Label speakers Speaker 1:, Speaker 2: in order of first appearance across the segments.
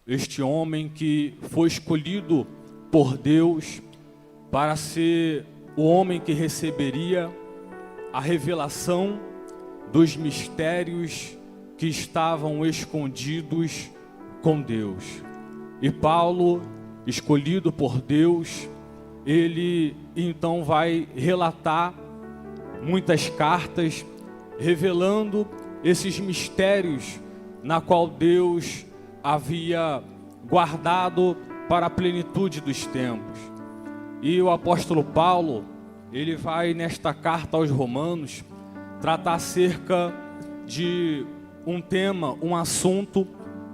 Speaker 1: este homem que foi escolhido por Deus para ser o homem que receberia a revelação dos mistérios que estavam escondidos com Deus. E Paulo, escolhido por Deus, ele então vai relatar muitas cartas revelando esses mistérios na qual Deus havia guardado para a plenitude dos tempos. E o apóstolo Paulo, ele vai nesta carta aos Romanos tratar acerca de um tema, um assunto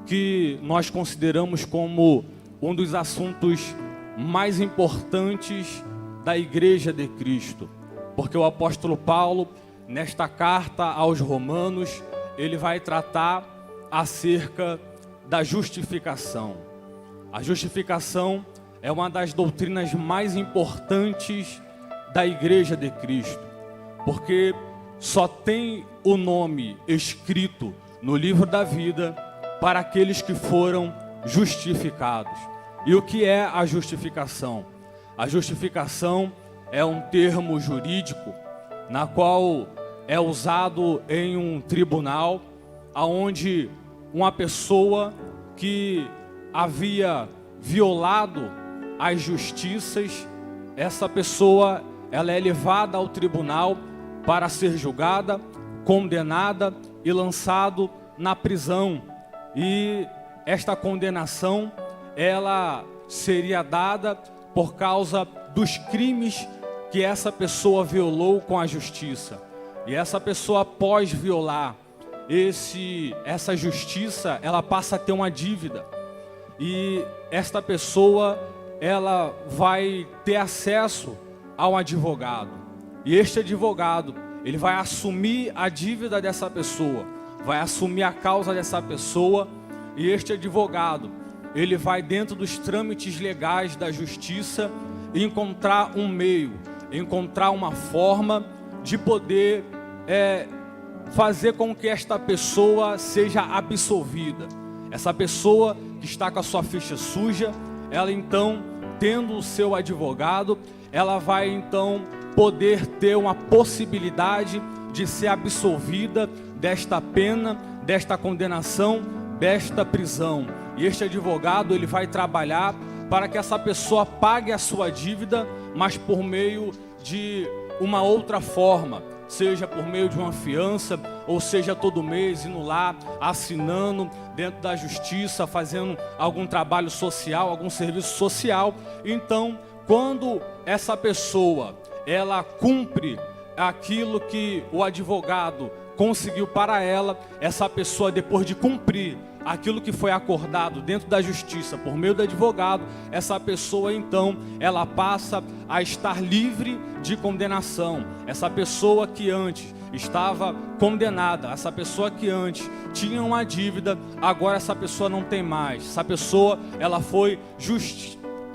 Speaker 1: que nós consideramos como um dos assuntos mais importantes da Igreja de Cristo. Porque o apóstolo Paulo, nesta carta aos Romanos, ele vai tratar acerca da justificação. A justificação é uma das doutrinas mais importantes da Igreja de Cristo, porque só tem o nome escrito no livro da vida para aqueles que foram justificados. E o que é a justificação? A justificação é um termo jurídico na qual é usado em um tribunal aonde uma pessoa que havia violado as justiças, essa pessoa ela é levada ao tribunal para ser julgada, condenada e lançado na prisão. E esta condenação ela seria dada por causa dos crimes que essa pessoa violou com a justiça. E essa pessoa, após violar essa justiça, ela passa a ter uma dívida. E esta pessoa, ela vai ter acesso a um advogado. E este advogado, ele vai assumir a dívida dessa pessoa, vai assumir a causa dessa pessoa. E este advogado, ele vai dentro dos trâmites legais da justiça encontrar um meio, encontrar uma forma de poder fazer com que esta pessoa seja absolvida. Essa pessoa que está com a sua ficha suja, ela então, tendo o seu advogado, ela vai então poder ter uma possibilidade de ser absolvida desta pena, desta condenação, desta prisão. E este advogado, ele vai trabalhar para que essa pessoa pague a sua dívida, mas por meio de uma outra forma, seja por meio de uma fiança, ou seja todo mês indo lá, assinando dentro da justiça, fazendo algum trabalho social, algum serviço social. Então, quando essa pessoa, ela cumpre aquilo que o advogado conseguiu para ela, essa pessoa, depois de cumprir aquilo que foi acordado dentro da justiça por meio do advogado, essa pessoa então, ela passa a estar livre de condenação. Essa pessoa que antes estava condenada, essa pessoa que antes tinha uma dívida, agora essa pessoa não tem mais. Essa pessoa, ela foi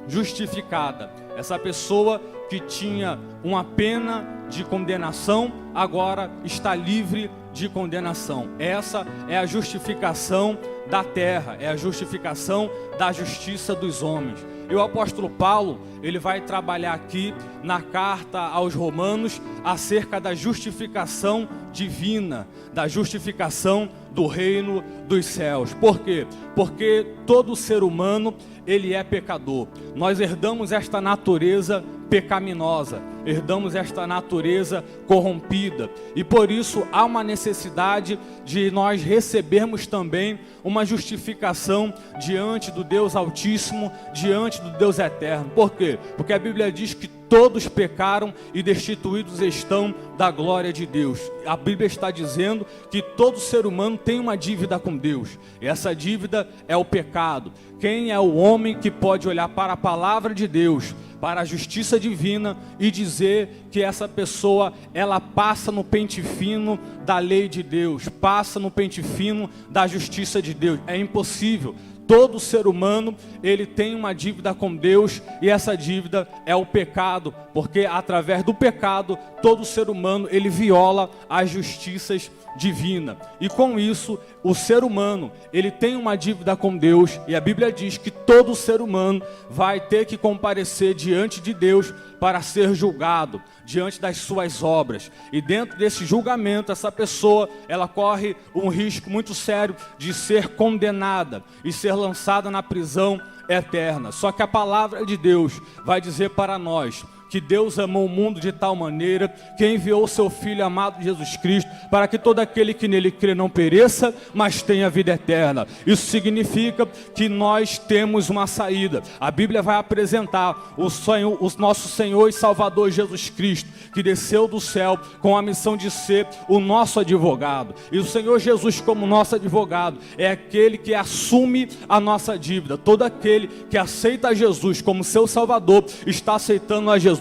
Speaker 1: justificada. Essa pessoa que tinha uma pena de condenação, agora está livre de condenação. Essa é a justificação da terra, é a justificação da justiça dos homens. E o apóstolo Paulo, ele vai trabalhar aqui na carta aos Romanos acerca da justificação divina, da justificação do reino dos céus. Por quê? Porque todo ser humano, ele é pecador. Nós herdamos esta natureza pecaminosa, herdamos esta natureza corrompida, e por isso há uma necessidade de nós recebermos também uma justificação diante do Deus Altíssimo, diante do Deus Eterno. Por quê? Porque a Bíblia diz que todos pecaram e destituídos estão da glória de Deus. A Bíblia está dizendo que todo ser humano tem uma dívida com Deus, e essa dívida é o pecado. Quem é o homem que pode olhar para a palavra de Deus, para a justiça divina, e dizer que essa pessoa, ela passa no pente fino da lei de Deus, passa no pente fino da justiça de Deus? É impossível. Todo ser humano, ele tem uma dívida com Deus, e essa dívida é o pecado, porque através do pecado, todo ser humano, ele viola as justiças divinas. E com isso, o ser humano, ele tem uma dívida com Deus, e a Bíblia diz que todo ser humano vai ter que comparecer diante de Deus para ser julgado, diante das suas obras. E dentro desse julgamento, essa pessoa, ela corre um risco muito sério de ser condenada e ser lançada na prisão eterna. Só que a palavra de Deus vai dizer para nós que Deus amou o mundo de tal maneira que enviou o seu Filho amado Jesus Cristo, para que todo aquele que nele crê não pereça, mas tenha vida eterna. Isso significa que nós temos uma saída. A Bíblia vai apresentar o nosso Senhor e Salvador Jesus Cristo, que desceu do céu com a missão de ser o nosso advogado. E o Senhor Jesus, como nosso advogado, é aquele que assume a nossa dívida. Todo aquele que aceita Jesus como seu Salvador está aceitando a Jesus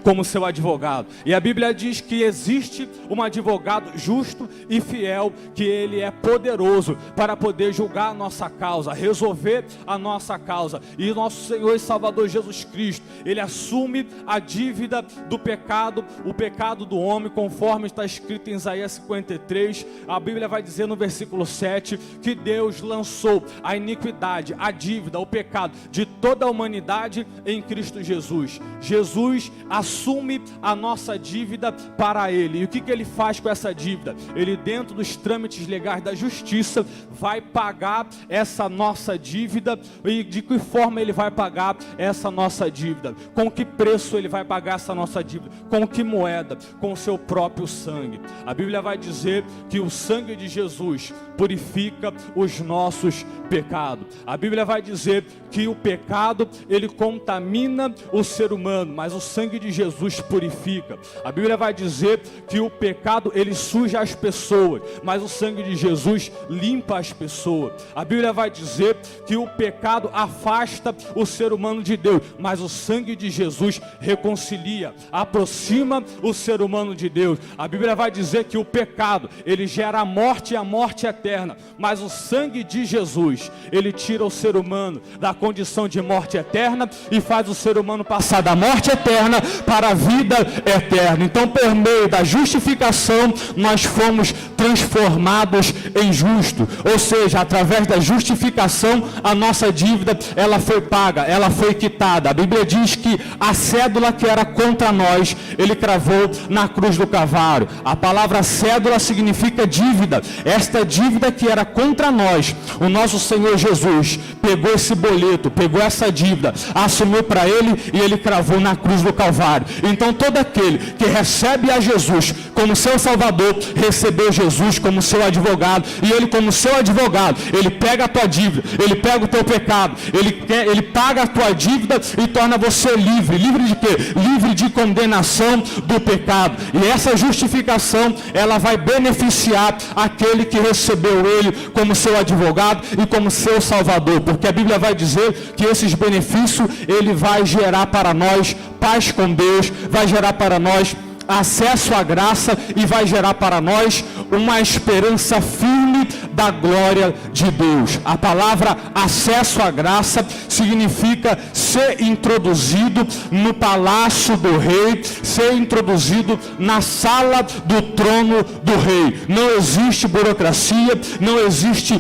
Speaker 1: como seu advogado. E a Bíblia diz que existe um advogado justo e fiel, que ele é poderoso para poder julgar a nossa causa, resolver a nossa causa. E nosso Senhor e Salvador Jesus Cristo, ele assume a dívida do pecado, o pecado do homem, conforme está escrito em Isaías 53. A Bíblia vai dizer no versículo 7 que Deus lançou a iniquidade, a dívida, o pecado de toda a humanidade em Cristo Jesus. Jesus assume a nossa dívida para Ele. E o que Ele faz com essa dívida? Ele, dentro dos trâmites legais da justiça, vai pagar essa nossa dívida. E de que forma Ele vai pagar essa nossa dívida? Com que preço Ele vai pagar essa nossa dívida? Com que moeda? Com o seu próprio sangue. A Bíblia vai dizer que o sangue de Jesus purifica os nossos pecados. A Bíblia vai dizer que o pecado, ele contamina o ser humano, mas o sangue de Jesus purifica. A Bíblia vai dizer que o pecado, ele suja as pessoas, mas o sangue de Jesus limpa as pessoas. A Bíblia vai dizer que o pecado afasta o ser humano de Deus, mas o sangue de Jesus reconcilia, aproxima o ser humano de Deus. A Bíblia vai dizer que o pecado, ele gera a morte e a morte eterna, mas o sangue de Jesus, ele tira o ser humano da condição de morte eterna e faz o ser humano passar da morte eterna para a vida eterna. Então, por meio da justificação, nós fomos transformados em justo, ou seja, através da justificação, a nossa dívida, ela foi paga, ela foi quitada. A Bíblia diz que a cédula que era contra nós, ele cravou na cruz do Calvário. A palavra cédula significa dívida. Esta dívida que era contra nós, o nosso Senhor Jesus pegou esse boleto, pegou essa dívida, assumiu para Ele e Ele cravou na cruz do Calvário. Então todo aquele que recebe a Jesus como seu Salvador, recebeu Jesus como seu advogado, e Ele, como seu advogado, Ele pega a tua dívida, Ele pega o teu pecado, Ele paga a tua dívida e torna você livre. Livre de quê? Livre de condenação do pecado. E essa justificação, ela vai beneficiar aquele que recebeu Ele como seu advogado e como seu Salvador, porque a Bíblia vai dizer que esses benefícios, Ele vai gerar para nós paz com Deus, vai gerar para nós acesso à graça e vai gerar para nós uma esperança firme da glória de Deus. A palavra acesso à graça significa ser introduzido no palácio do rei, ser introduzido na sala do trono do rei. Não existe burocracia, não existe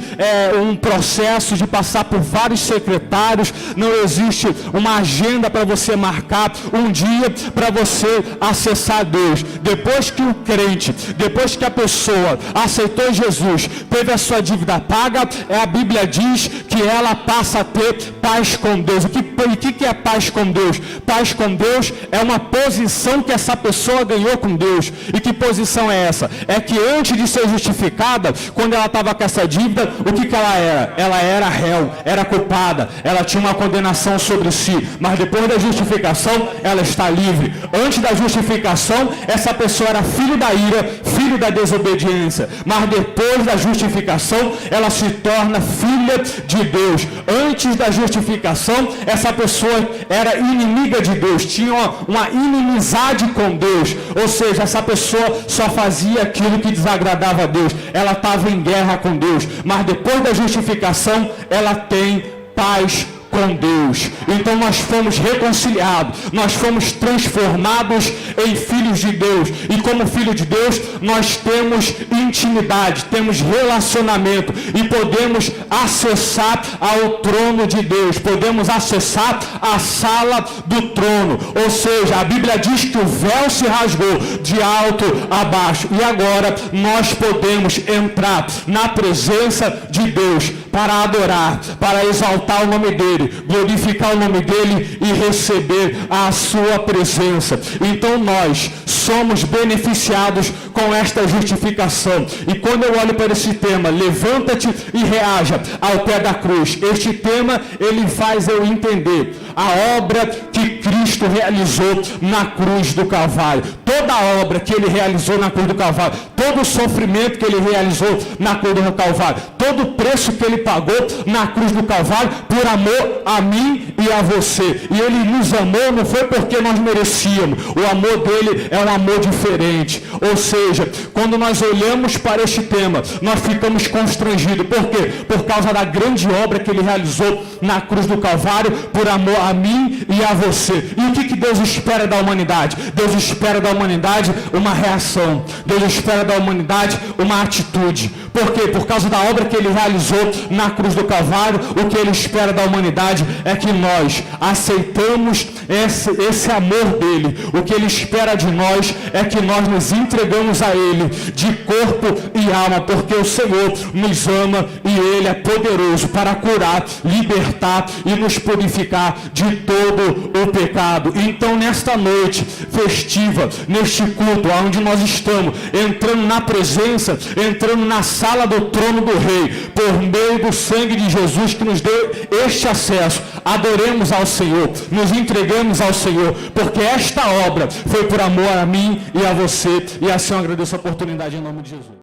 Speaker 1: um processo de passar por vários secretários, não existe uma agenda para você marcar um dia para você acessar Deus. Depois que o crente, depois que a pessoa aceitou Jesus, teve a sua dívida paga, a Bíblia diz que ela passa a ter paz com Deus. O que é paz com Deus? Paz com Deus é uma posição que essa pessoa ganhou com Deus. E que posição é essa? É que antes de ser justificada, quando ela estava com essa dívida, o que ela era? Ela era réu, era culpada, ela tinha uma condenação sobre si, mas depois da justificação, ela está livre. Antes da justificação, justificação, essa pessoa era filho da ira, filho da desobediência. Mas depois da justificação, ela se torna filha de Deus. Antes da justificação, essa pessoa era inimiga de Deus, tinha uma inimizade com Deus. Ou seja, essa pessoa só fazia aquilo que desagradava a Deus. Ela estava em guerra com Deus. Mas depois da justificação, ela tem paz com Deus. Então nós fomos reconciliados, nós fomos transformados em filhos de Deus, e como filho de Deus nós temos intimidade, temos relacionamento e podemos acessar ao trono de Deus, podemos acessar a sala do trono. Ou seja, a Bíblia diz que o véu se rasgou de alto a baixo, e agora nós podemos entrar na presença de Deus para adorar, para exaltar o nome dele, glorificar o nome dele e receber a sua presença. Então nós somos beneficiados com esta justificação. E quando eu olho para esse tema, levanta-te e reaja ao pé da cruz, este tema ele faz eu entender a obra que Cristo realizou na cruz do Calvário. Toda a obra que ele realizou na cruz do Calvário, todo o sofrimento que ele realizou na cruz do Calvário, todo o preço que ele pagou na cruz do Calvário por amor a mim e a você. E ele nos amou não foi porque nós merecíamos. O amor dele é um amor diferente. Ou seja, quando nós olhamos para este tema, nós ficamos constrangidos. Por quê? Por causa da grande obra que ele realizou na cruz do Calvário por amor a mim e a você. E o que Deus espera da humanidade? Deus espera da humanidade uma reação. Deus espera da humanidade uma atitude. Por quê? Por causa da obra que ele realizou na cruz do Calvário, o que ele espera da humanidade é que nós aceitamos esse amor dele. O que ele espera de nós é que nós nos entregamos a ele de corpo e alma, porque o Senhor nos ama e ele é poderoso para curar, libertar e nos purificar de todo o pecado. Então nesta noite festiva, neste culto onde nós estamos entrando na presença, entrando na sala do trono do Rei, por meio do sangue de Jesus que nos deu este acesso, adoremos ao Senhor, nos entregamos ao Senhor, porque esta obra foi por amor a mim e a você, e assim eu agradeço a oportunidade em nome de Jesus.